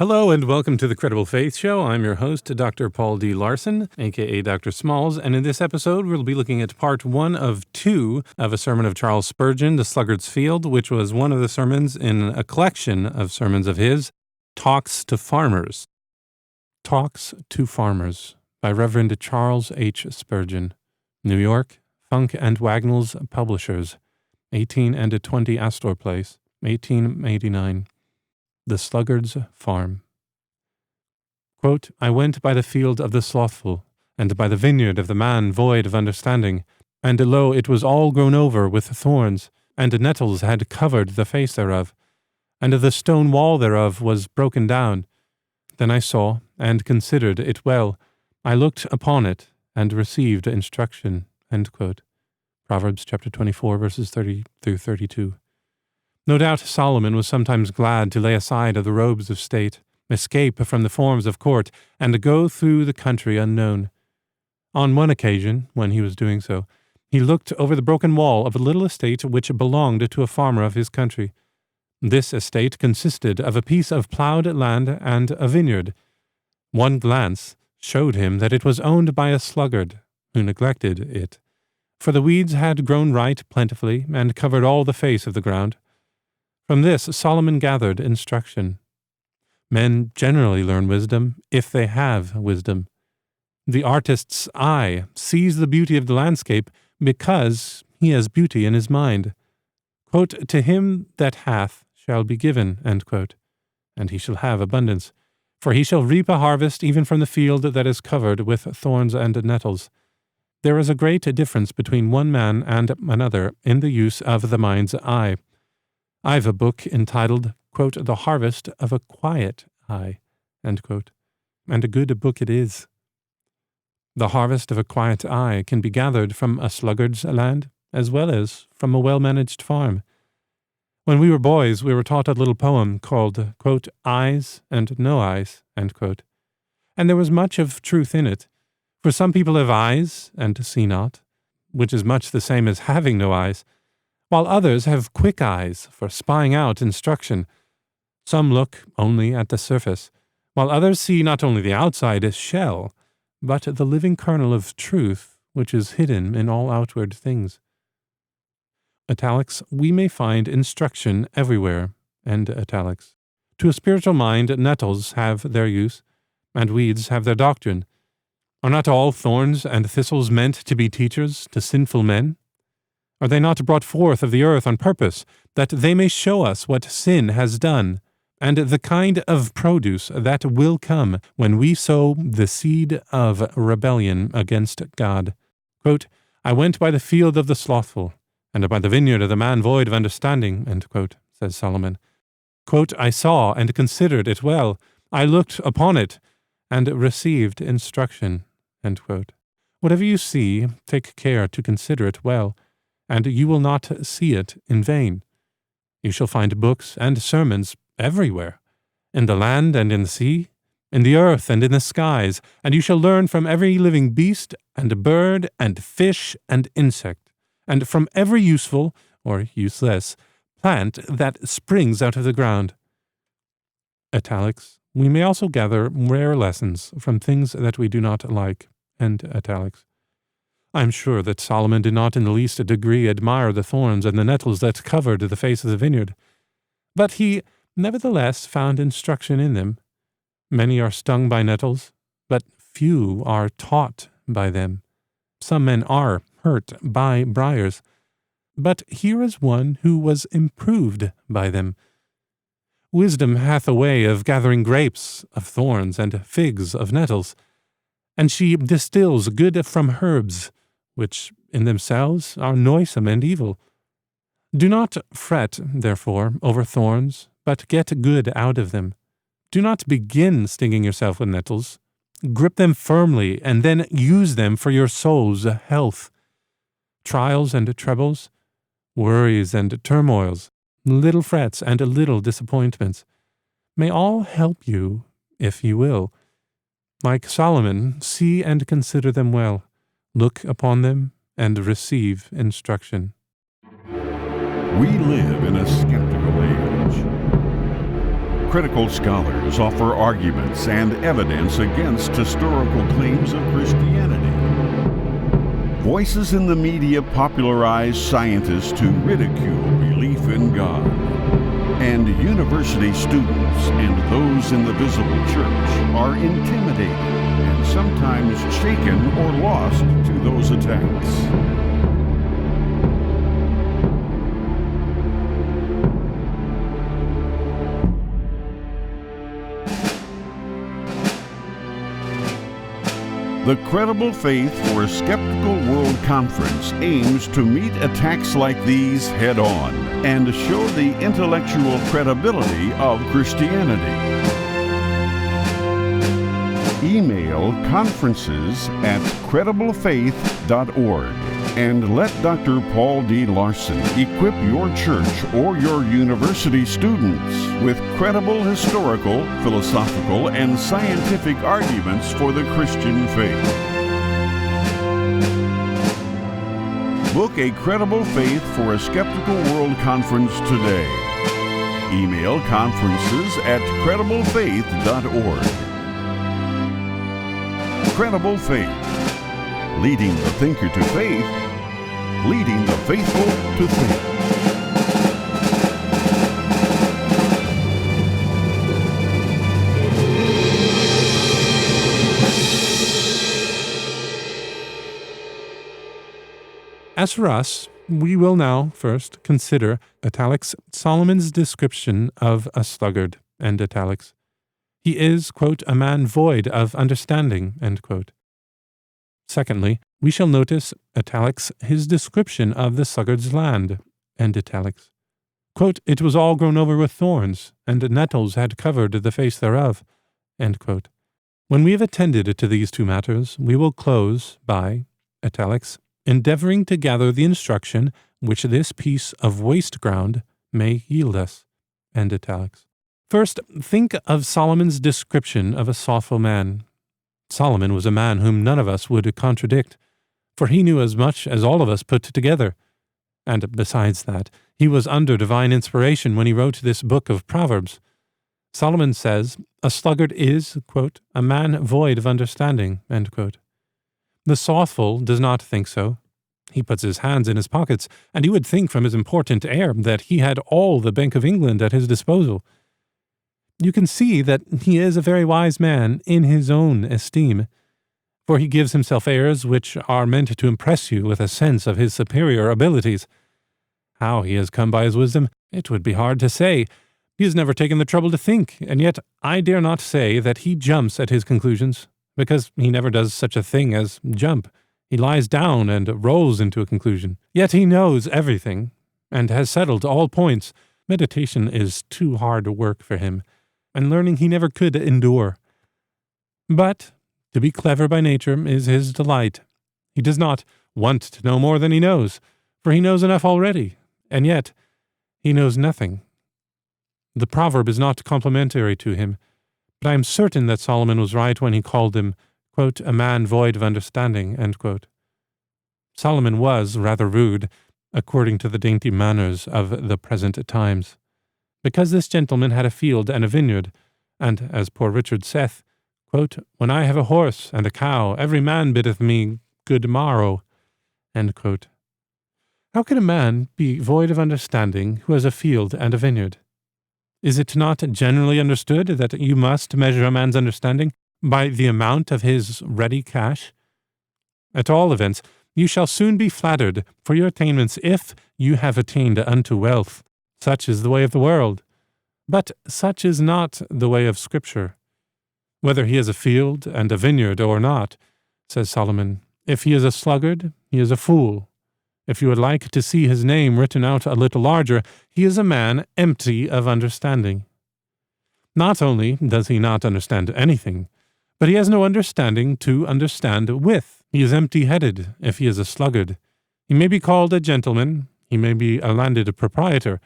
Hello and welcome to the Credible Faith Show. I'm your host, Dr. Paul D. Larson, a.k.a. Dr. Smalls, and in this episode we'll be looking at part 1 of 2 of a sermon of Charles Spurgeon, The Sluggard's Field, which was one of the sermons in a collection of sermons of his, Talks to Farmers. Talks to Farmers by Reverend Charles H. Spurgeon, New York, Funk and Wagnalls Publishers, 18 and 20 Astor Place, 1889. The Sluggard's Farm. Quote, I went by the field of the slothful, and by the vineyard of the man void of understanding, and lo, it was all grown over with thorns, and nettles had covered the face thereof, and the stone wall thereof was broken down. Then I saw, and considered it well. I looked upon it, and received instruction. End quote. Proverbs chapter 24, verses 30 through 32. No doubt Solomon was sometimes glad to lay aside the robes of state, escape from the forms of court, and go through the country unknown. On one occasion, when he was doing so, he looked over the broken wall of a little estate which belonged to a farmer of his country. This estate consisted of a piece of plowed land and a vineyard. One glance showed him that it was owned by a sluggard, who neglected it, for the weeds had grown right plentifully and covered all the face of the ground. From this Solomon gathered instruction. Men generally learn wisdom if they have wisdom. The artist's eye sees the beauty of the landscape because he has beauty in his mind. Quote, to him that hath shall be given, end quote, and he shall have abundance. For he shall reap a harvest even from the field that is covered with thorns and nettles. There is a great difference between one man and another in the use of the mind's eye. I've a book entitled, quote, The Harvest of a Quiet Eye, end quote, and a good book it is. The harvest of a quiet eye can be gathered from a sluggard's land as well as from a well-managed farm. When we were boys, we were taught a little poem called, quote, Eyes and No Eyes, end quote, and there was much of truth in it. For some people have eyes and see not, which is much the same as having no eyes, while others have quick eyes for spying out instruction. Some look only at the surface, while others see not only the outside shell, but the living kernel of truth which is hidden in all outward things. Italics, we may find instruction everywhere, end italics. To a spiritual mind, nettles have their use, and weeds have their doctrine. Are not all thorns and thistles meant to be teachers to sinful men? Are they not brought forth of the earth on purpose, that they may show us what sin has done, and the kind of produce that will come when we sow the seed of rebellion against God? Quote, I went by the field of the slothful, and by the vineyard of the man void of understanding, end quote, says Solomon. Quote, I saw and considered it well. I looked upon it, and received instruction, end quote. Whatever you see, take care to consider it well, and you will not see it in vain. You shall find books and sermons everywhere, in the land and in the sea, in the earth and in the skies, and you shall learn from every living beast and bird and fish and insect, and from every useful, or useless, plant that springs out of the ground. Italics, we may also gather rare lessons from things that we do not like, end italics. I am sure that Solomon did not in the least degree admire the thorns and the nettles that covered the face of the vineyard, but he nevertheless found instruction in them. Many are stung by nettles, but few are taught by them. Some men are hurt by briars, but here is one who was improved by them. Wisdom hath a way of gathering grapes of thorns and figs of nettles, and she distills good from herbs, which in themselves are noisome and evil. Do not fret, therefore, over thorns, but get good out of them. Do not begin stinging yourself with nettles. Grip them firmly, and then use them for your soul's health. Trials and troubles, worries and turmoils, little frets and little disappointments, may all help you, if you will. Like Solomon, see and consider them well. Look upon them and receive instruction. We live in a skeptical age. Critical scholars offer arguments and evidence against historical claims of Christianity. Voices in the media popularize scientists to ridicule belief in God. And university students and those in the visible church are intimidated and sometimes shaken or lost to those attacks. The Credible Faith for a Skeptical World Conference aims to meet attacks like these head-on and show the intellectual credibility of Christianity. Email conferences@crediblefaith.org and let Dr. Paul D. Larson equip your church or your university students with credible historical, philosophical, and scientific arguments for the Christian faith. Book a Credible Faith for a Skeptical World Conference today. Email conferences@crediblefaith.org. Credible Faith. Leading the thinker to faith, leading the faithful to faith. As for us, we will now first consider italics Solomon's description of a sluggard, end italics. He is, quote, a man void of understanding, end quote. Secondly, we shall notice, italics, his description of the sluggard's land, end italics. Quote, it was all grown over with thorns, and nettles had covered the face thereof, end quote. When we have attended to these two matters, we will close by, italics, endeavoring to gather the instruction which this piece of waste ground may yield us, end italics. First, think of Solomon's description of a slothful man. Solomon was a man whom none of us would contradict, for he knew as much as all of us put together. And besides that, he was under divine inspiration when he wrote this book of Proverbs. Solomon says, a sluggard is, quote, a man void of understanding, end quote. The slothful does not think so. He puts his hands in his pockets, and he would think from his important air that he had all the Bank of England at his disposal. You can see that he is a very wise man in his own esteem, for he gives himself airs which are meant to impress you with a sense of his superior abilities. How he has come by his wisdom, it would be hard to say. He has never taken the trouble to think, and yet I dare not say that he jumps at his conclusions, because he never does such a thing as jump. He lies down and rolls into a conclusion. Yet he knows everything, and has settled all points. Meditation is too hard work for him, and learning he never could endure. But to be clever by nature is his delight. He does not want to know more than he knows, for he knows enough already, and yet he knows nothing. The proverb is not complimentary to him, but I am certain that Solomon was right when he called him, quote, a man void of understanding, end quote. Solomon was rather rude, according to the dainty manners of the present times. Because this gentleman had a field and a vineyard, and, as poor Richard saith, quote, when I have a horse and a cow, every man biddeth me good morrow, end quote. How can a man be void of understanding who has a field and a vineyard? Is it not generally understood that you must measure a man's understanding by the amount of his ready cash? At all events, you shall soon be flattered for your attainments if you have attained unto wealth. Such is the way of the world. But such is not the way of Scripture. Whether he has a field and a vineyard or not, says Solomon, if he is a sluggard, he is a fool. If you would like to see his name written out a little larger, he is a man empty of understanding. Not only does he not understand anything, but he has no understanding to understand with. He is empty-headed if he is a sluggard. He may be called a gentleman, he may be a landed proprietor,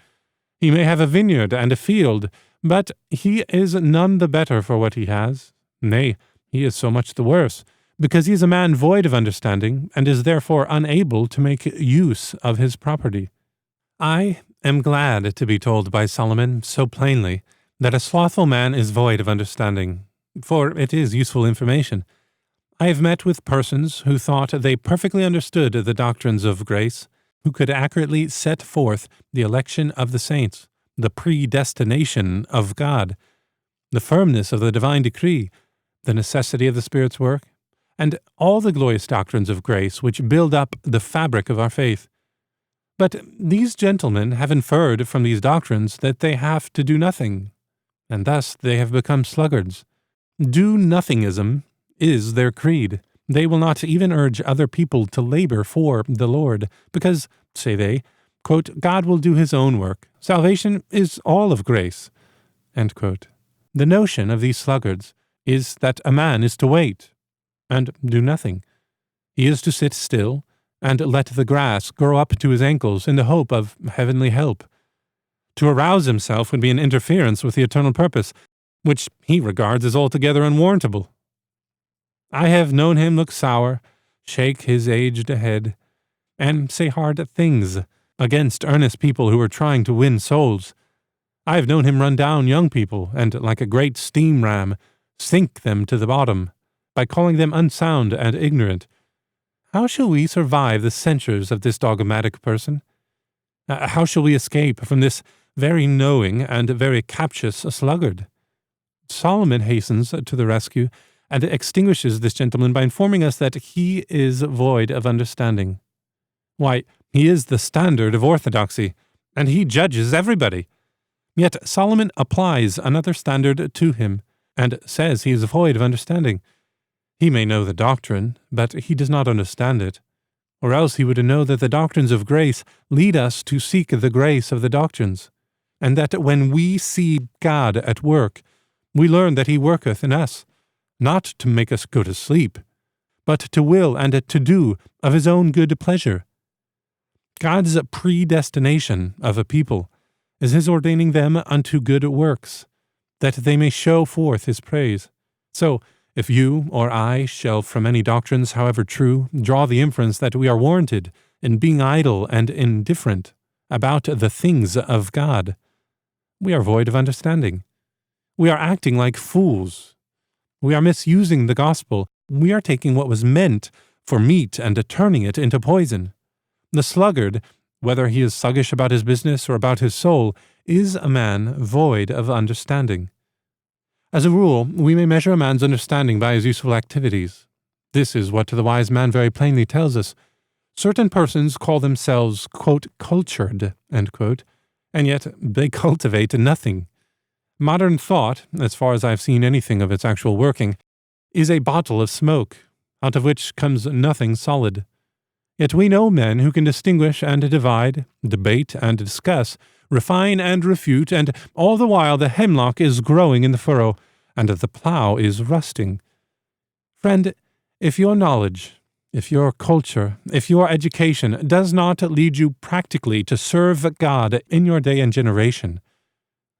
he may have a vineyard and a field, but he is none the better for what he has. Nay, he is so much the worse, because he is a man void of understanding, and is therefore unable to make use of his property. I am glad to be told by Solomon so plainly that a slothful man is void of understanding, for it is useful information. I have met with persons who thought they perfectly understood the doctrines of grace, who could accurately set forth the election of the saints, the predestination of God, the firmness of the divine decree, the necessity of the Spirit's work, and all the glorious doctrines of grace which build up the fabric of our faith. But these gentlemen have inferred from these doctrines that they have to do nothing, and thus they have become sluggards. Do-nothingism is their creed. They will not even urge other people to labor for the Lord, because, say they, quote, God will do his own work. Salvation is all of grace. End quote. The notion of these sluggards is that a man is to wait and do nothing. He is to sit still and let the grass grow up to his ankles in the hope of heavenly help. To arouse himself would be an interference with the eternal purpose, which he regards as altogether unwarrantable. I have known him look sour, shake his aged head, and say hard things against earnest people who are trying to win souls. I have known him run down young people and, like a great steam ram, sink them to the bottom by calling them unsound and ignorant. How shall we survive the censures of this dogmatic person? How shall we escape from this very knowing and very captious sluggard? Solomon hastens to the rescue and extinguishes this gentleman by informing us that he is void of understanding. Why, he is the standard of orthodoxy, and he judges everybody. Yet Solomon applies another standard to him, and says he is void of understanding. He may know the doctrine, but he does not understand it, or else he would know that the doctrines of grace lead us to seek the grace of the doctrines, and that when we see God at work, we learn that he worketh in us, not to make us go to sleep, but to will and to do of his own good pleasure. God's predestination of a people is his ordaining them unto good works, that they may show forth his praise. So, if you or I shall from any doctrines, however true, draw the inference that we are warranted in being idle and indifferent about the things of God, we are void of understanding. We are acting like fools. We are misusing the gospel. We are taking what was meant for meat and turning it into poison. The sluggard, whether he is sluggish about his business or about his soul, is a man void of understanding. As a rule, we may measure a man's understanding by his useful activities. This is what the wise man very plainly tells us. Certain persons call themselves, quote, cultured, end quote, and yet they cultivate nothing. Modern thought, as far as I've seen anything of its actual working, is a bottle of smoke, out of which comes nothing solid. Yet we know men who can distinguish and divide, debate and discuss, refine and refute, and all the while the hemlock is growing in the furrow, and the plough is rusting. Friend, if your knowledge, if your culture, if your education does not lead you practically to serve God in your day and generation,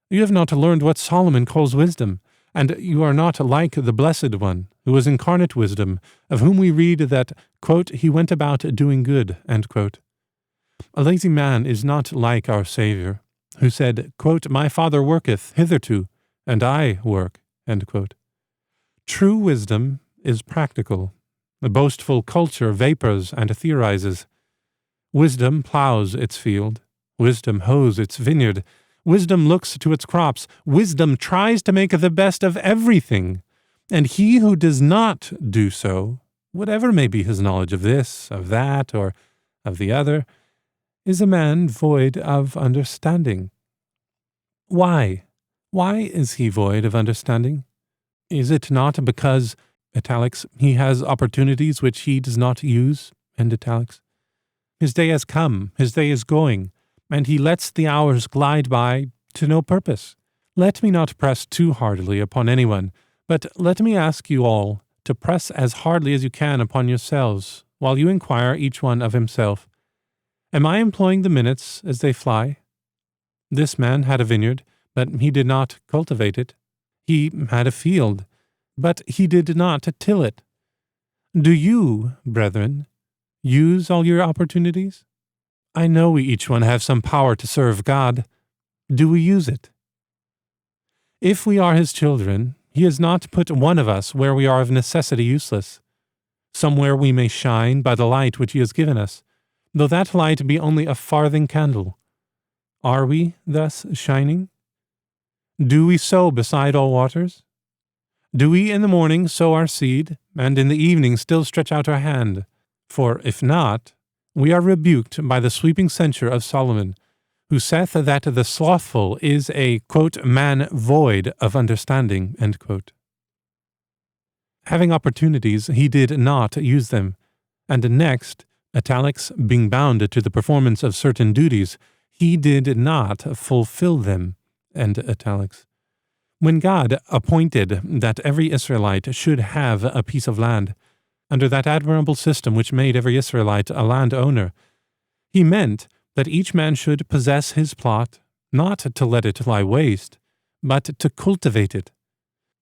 you have not learned what Solomon calls wisdom, and you are not like the Blessed One, who was incarnate wisdom, of whom we read that, quote, he went about doing good, end quote. A lazy man is not like our Savior, who said, quote, my Father worketh hitherto, and I work, end quote. True wisdom is practical. A boastful culture vapors and theorizes. Wisdom plows its field. Wisdom hoes its vineyard. Wisdom looks to its crops. Wisdom tries to make the best of everything. And he who does not do so, whatever may be his knowledge of this, of that, or of the other, is a man void of understanding. Why? Why is he void of understanding? Is it not because, italics, he has opportunities which he does not use, end italics? His day has come, his day is going, and he lets the hours glide by to no purpose. Let me not press too hardily upon anyone, but let me ask you all to press as hardly as you can upon yourselves, while you inquire each one of himself. Am I employing the minutes as they fly? This man had a vineyard, but he did not cultivate it. He had a field, but he did not till it. Do you, brethren, use all your opportunities? I know we each one have some power to serve God. Do we use it? If we are his children, he has not put one of us where we are of necessity useless. Somewhere we may shine by the light which he has given us, though that light be only a farthing candle. Are we thus shining? Do we sow beside all waters? Do we in the morning sow our seed, and in the evening still stretch out our hand? For if not, we are rebuked by the sweeping censure of Solomon, who saith that the slothful is a, quote, man void of understanding, end quote. Having opportunities, he did not use them. And next, italics, being bound to the performance of certain duties, he did not fulfill them, end italics. When God appointed that every Israelite should have a piece of land, under that admirable system which made every Israelite a landowner, he meant that each man should possess his plot, not to let it lie waste, but to cultivate it.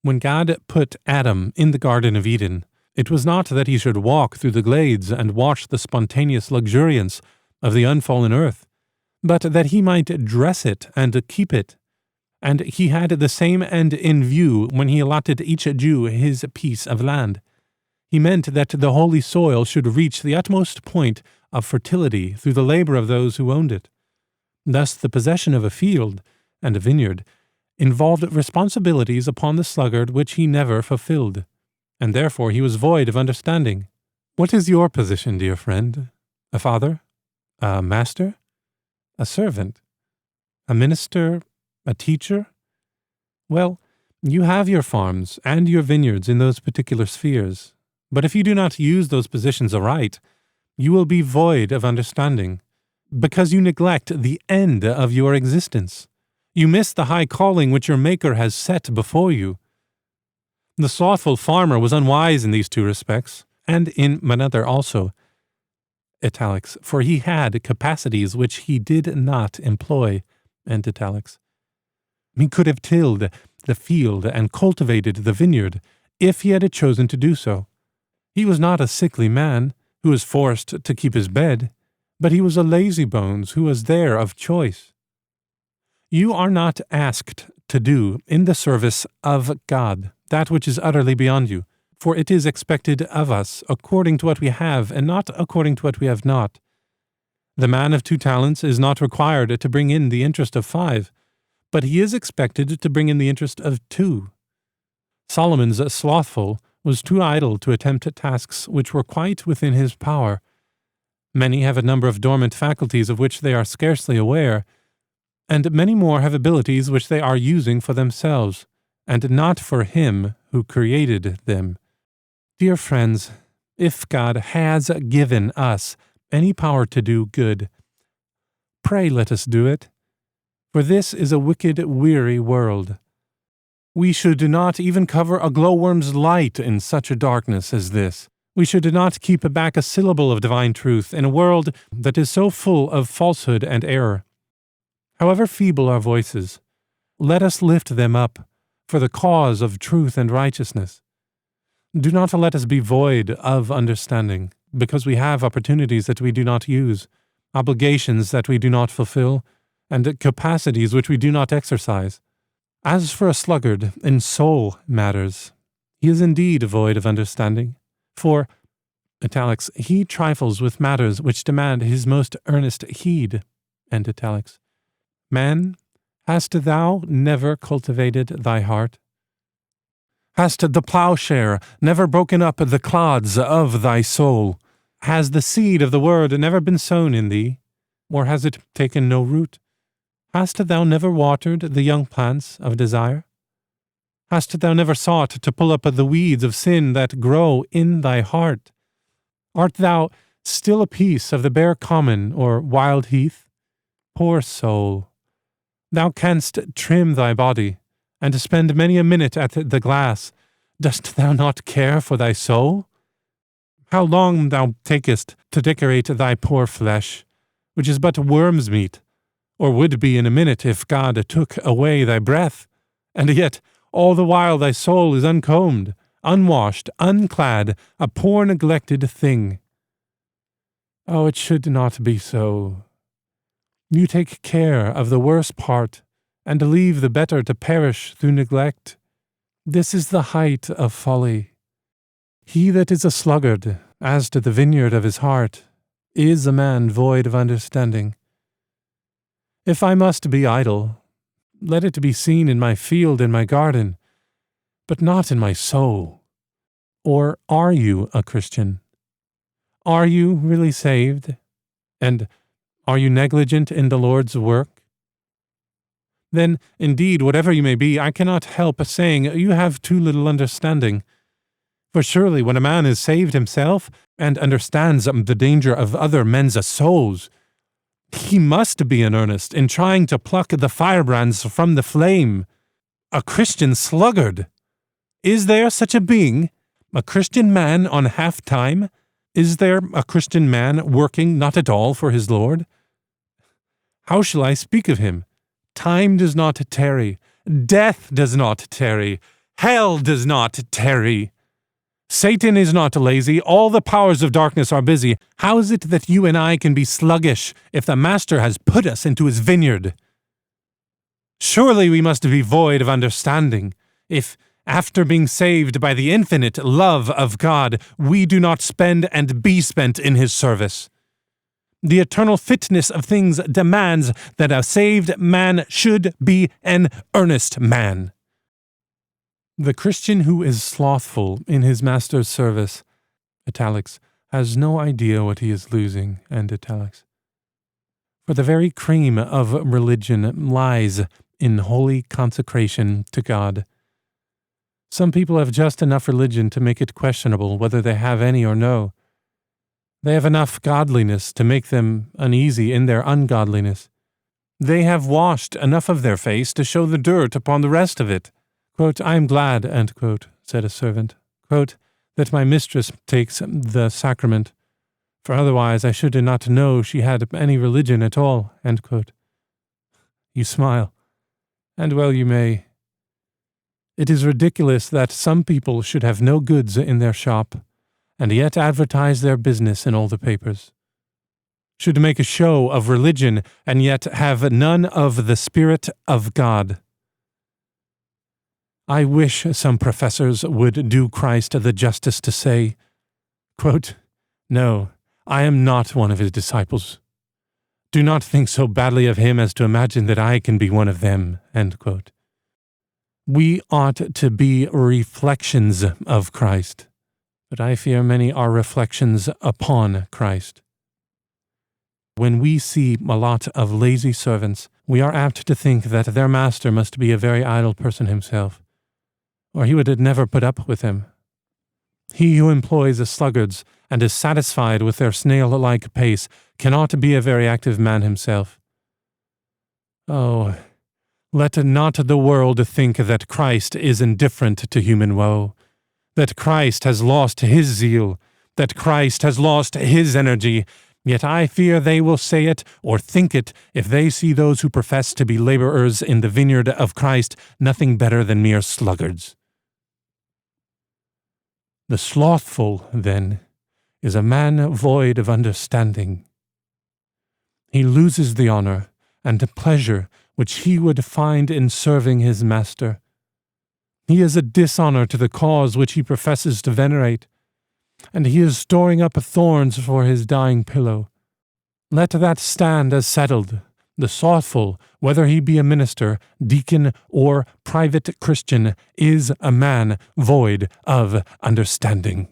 When God put Adam in the Garden of Eden, it was not that he should walk through the glades and watch the spontaneous luxuriance of the unfallen earth, but that he might dress it and keep it. And he had the same end in view when he allotted each Jew his piece of land. He meant that the holy soil should reach the utmost point of fertility through the labor of those who owned it. Thus the possession of a field and a vineyard involved responsibilities upon the sluggard which he never fulfilled, and therefore he was void of understanding. What is your position, dear friend? A father? A master? A servant? A minister? A teacher? Well, you have your farms and your vineyards in those particular spheres, but if you do not use those positions aright, you will be void of understanding, because you neglect the end of your existence. You miss the high calling which your Maker has set before you. The slothful farmer was unwise in these two respects, and in another also, italics, for he had capacities which he did not employ, end italics. He could have tilled the field and cultivated the vineyard if he had chosen to do so. He was not a sickly man who was forced to keep his bed, but he was a lazybones who was there of choice. You are not asked to do in the service of God that which is utterly beyond you, for it is expected of us according to what we have and not according to what we have not. The man of 2 talents is not required to bring in the interest of 5, but he is expected to bring in the interest of 2. Solomon's slothful was too idle to attempt tasks which were quite within his power. Many have a number of dormant faculties of which they are scarcely aware, and many more have abilities which they are using for themselves, and not for him who created them. Dear friends, if God has given us any power to do good, pray let us do it. For this is a wicked, weary world. We should not even cover a glowworm's light in such a darkness as this. We should not keep back a syllable of divine truth in a world that is so full of falsehood and error. However feeble our voices, let us lift them up for the cause of truth and righteousness. Do not let us be void of understanding, because we have opportunities that we do not use, obligations that we do not fulfill, and capacities which we do not exercise. As for a sluggard in soul matters, he is indeed void of understanding, for, italics, he trifles with matters which demand his most earnest heed, end italics. Man, hast thou never cultivated thy heart? Hast the plowshare never broken up the clods of thy soul? Has the seed of the word never been sown in thee, or has it taken no root? Hast thou never watered the young plants of desire? Hast thou never sought to pull up the weeds of sin that grow in thy heart? Art thou still a piece of the bare common or wild heath? Poor soul, thou canst trim thy body, and spend many a minute at the glass. Dost thou not care for thy soul? How long thou takest to decorate thy poor flesh, which is but worm's meat, or would be in a minute if God took away thy breath, and yet all the while thy soul is uncombed, unwashed, unclad, a poor neglected thing. Oh, it should not be so. You take care of the worst part, and leave the better to perish through neglect. This is the height of folly. He that is a sluggard, as to the vineyard of his heart, is a man void of understanding. If I must be idle, let it be seen in my field and my garden, but not in my soul. Or are you a Christian? Are you really saved? And are you negligent in the Lord's work? Then, indeed, whatever you may be, I cannot help saying you have too little understanding. For surely when a man is saved himself, and understands the danger of other men's souls, he must be in earnest in trying to pluck the firebrands from the flame. A Christian sluggard! Is there such a being? A Christian man on half-time? Is there a Christian man working not at all for his Lord? How shall I speak of him? Time does not tarry. Death does not tarry. Hell does not tarry. Satan is not lazy. All the powers of darkness are busy. How is it that you and I can be sluggish if the Master has put us into his vineyard? Surely we must be void of understanding if, after being saved by the infinite love of God, we do not spend and be spent in his service. The eternal fitness of things demands that a saved man should be an earnest man. The Christian who is slothful in his master's service, italics, has no idea what he is losing, end italics. For the very cream of religion lies in holy consecration to God. Some people have just enough religion to make it questionable whether they have any or no. They have enough godliness to make them uneasy in their ungodliness. They have washed enough of their face to show the dirt upon the rest of it. Quote, I am glad, end quote, said a servant, quote, that my mistress takes the sacrament, for otherwise I should not know she had any religion at all, end quote. You smile, and well you may. It is ridiculous that some people should have no goods in their shop, and yet advertise their business in all the papers. Should make a show of religion, and yet have none of the Spirit of God. I wish some professors would do Christ the justice to say, quote, no, I am not one of his disciples. Do not think so badly of him as to imagine that I can be one of them, end quote. We ought to be reflections of Christ, but I fear many are reflections upon Christ. When we see a lot of lazy servants, we are apt to think that their master must be a very idle person himself, or he would never put up with him. He who employs the sluggards and is satisfied with their snail-like pace cannot be a very active man himself. Oh, let not the world think that Christ is indifferent to human woe, that Christ has lost his zeal, that Christ has lost his energy, yet I fear they will say it or think it if they see those who profess to be laborers in the vineyard of Christ nothing better than mere sluggards. The slothful, then, is a man void of understanding. He loses the honor and the pleasure which he would find in serving his master. He is a dishonor to the cause which he professes to venerate, and he is storing up thorns for his dying pillow. Let that stand as settled. The slothful, whether he be a minister, deacon, or private Christian, is a man void of understanding.